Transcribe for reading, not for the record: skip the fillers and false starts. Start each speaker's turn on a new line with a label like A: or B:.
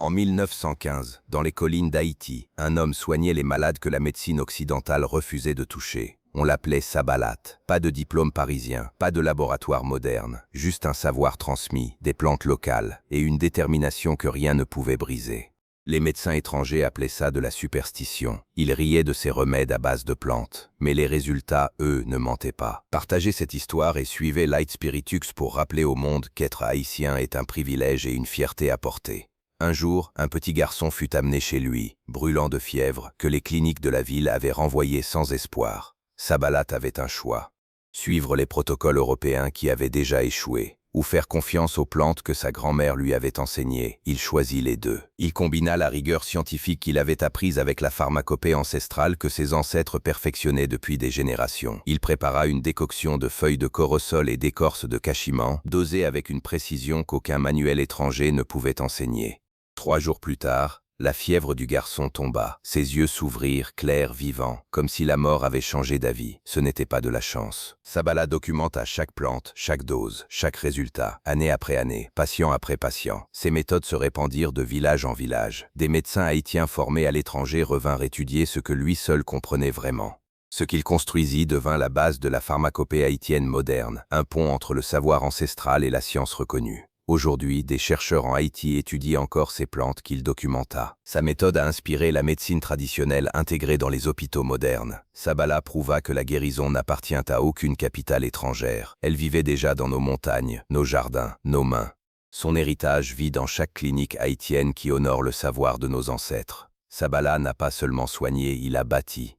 A: En 1915, dans les collines d'Haïti, un homme soignait les malades que la médecine occidentale refusait de toucher. On l'appelait Sabalat. Pas de diplôme parisien, pas de laboratoire moderne, juste un savoir transmis, des plantes locales et une détermination que rien ne pouvait briser. Les médecins étrangers appelaient ça de la superstition. Ils riaient de ces remèdes à base de plantes. Mais les résultats, eux, ne mentaient pas. Partagez cette histoire et suivez Light Spiritux pour rappeler au monde qu'être haïtien est un privilège et une fierté à porter. Un jour, un petit garçon fut amené chez lui, brûlant de fièvre, que les cliniques de la ville avaient renvoyé sans espoir. Sabalat avait un choix. Suivre les protocoles européens qui avaient déjà échoué, ou faire confiance aux plantes que sa grand-mère lui avait enseignées. Il choisit les deux. Il combina la rigueur scientifique qu'il avait apprise avec la pharmacopée ancestrale que ses ancêtres perfectionnaient depuis des générations. Il prépara une décoction de feuilles de corosol et d'écorce de cachiman, dosée avec une précision qu'aucun manuel étranger ne pouvait enseigner. 3 jours plus tard, la fièvre du garçon tomba. Ses yeux s'ouvrirent, clairs, vivants, comme si la mort avait changé d'avis. Ce n'était pas de la chance. Sabalat documenta chaque plante, chaque dose, chaque résultat, année après année, patient après patient. Ses méthodes se répandirent de village en village. Des médecins haïtiens formés à l'étranger revinrent étudier ce que lui seul comprenait vraiment. Ce qu'il construisit devint la base de la pharmacopée haïtienne moderne, un pont entre le savoir ancestral et la science reconnue. Aujourd'hui, des chercheurs en Haïti étudient encore ces plantes qu'il documenta. Sa méthode a inspiré la médecine traditionnelle intégrée dans les hôpitaux modernes. Sabalat prouva que la guérison n'appartient à aucune capitale étrangère. Elle vivait déjà dans nos montagnes, nos jardins, nos mains. Son héritage vit dans chaque clinique haïtienne qui honore le savoir de nos ancêtres. Sabalat n'a pas seulement soigné, il a bâti.